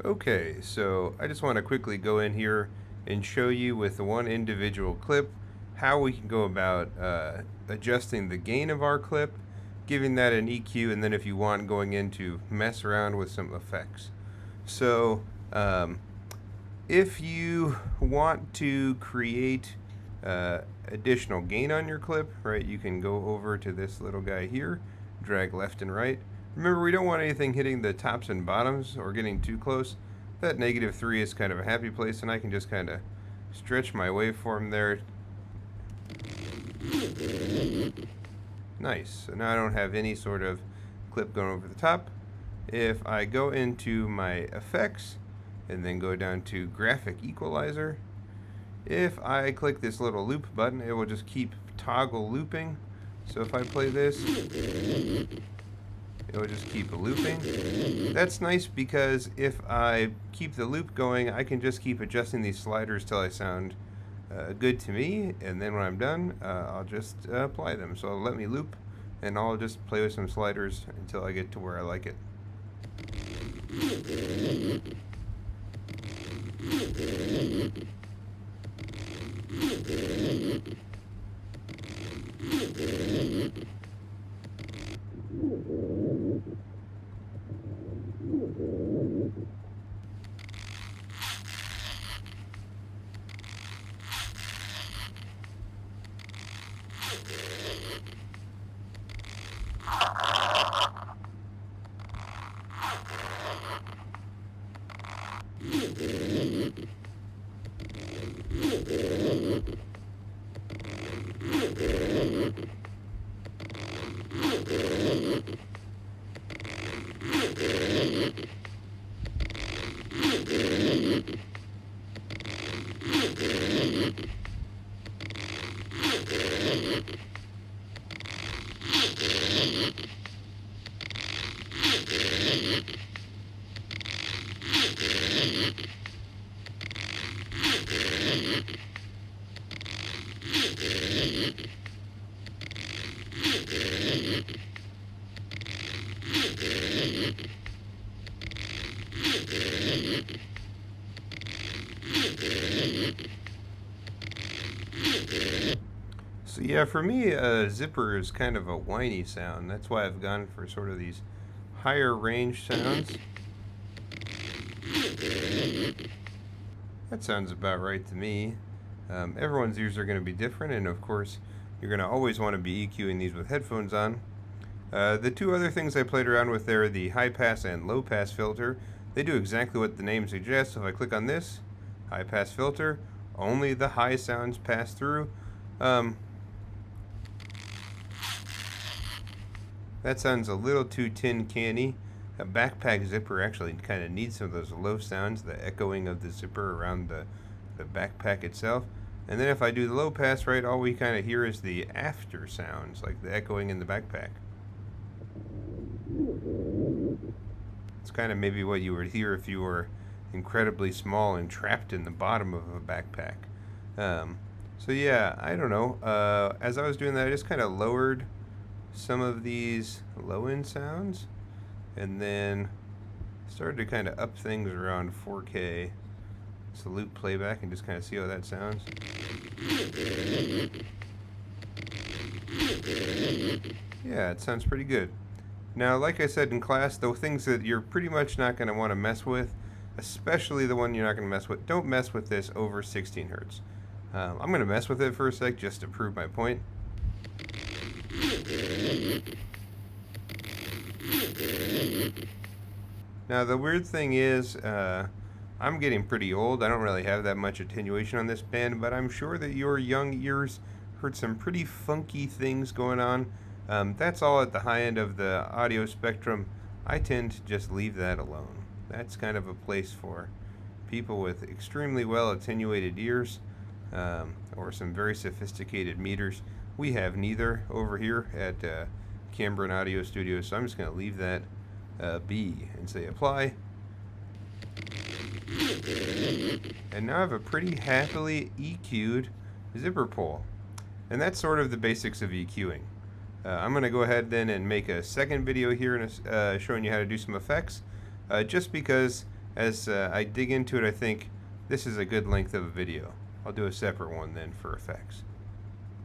Okay, so I just want to quickly go in here and show you with the one individual clip how we can go about adjusting the gain of our clip, giving that an EQ, and then if you want, going in to mess around with some effects. So if you want to create additional gain on your clip, right, you can go over to this little guy here, drag left and right. Remember, we don't want anything hitting the tops and bottoms or getting too close. That -3 is kind of a happy place, and I can just kind of stretch my waveform there. Nice. So now I don't have any sort of clip going over the top. If I go into my effects and then go down to graphic equalizer, if I click this little loop button, it will just keep toggle looping. So if I play this, it will just keep looping. That's nice because if I keep the loop going, I can just keep adjusting these sliders till I sound good to me, and then when I'm done, I'll just apply them. So let me loop, and I'll just play with some sliders until I get to where I like it. So yeah, for me, a zipper is kind of a whiny sound. That's why I've gone for sort of these higher range sounds. That sounds about right to me. Everyone's ears are going to be different, and of course, you're going to always want to be EQing these with headphones on. The two other things I played around with there, the high pass and low pass filter, they do exactly what the name suggests. If I click on this, high pass filter, only the high sounds pass through. That sounds a little too tin canny. A backpack zipper actually kind of needs some of those low sounds, the echoing of the zipper around the backpack itself. And then if I do the low pass, right, all we kind of hear is the after sounds, like the echoing in the backpack. It's kind of maybe what you would hear if you were incredibly small and trapped in the bottom of a backpack. So yeah, I don't know. As I was doing that, I just kind of lowered some of these low-end sounds, and then started to kind of up things around 4K. So loop playback and just kind of see how that sounds. Yeah, it sounds pretty good. Now, like I said in class, the things that you're pretty much not going to want to mess with, especially the one you're not going to mess with, don't mess with this over 16 hertz. I'm going to mess with it for a sec just to prove my point. Now the weird thing is, I'm getting pretty old. I don't really have that much attenuation on this band, but I'm sure that your young ears heard some pretty funky things going on. That's all at the high end of the audio spectrum. I tend to just leave that alone. That's kind of a place for people with extremely well attenuated ears, or some very sophisticated meters. We have neither over here at Cambrian Audio Studio, so I'm just going to leave that be and say apply. And now I have a pretty happily EQ'd zipper pull. And that's sort of the basics of EQing. I'm going to go ahead then and make a second video here showing you how to do some effects, just because as I dig into it, I think this is a good length of a video. I'll do a separate one then for effects.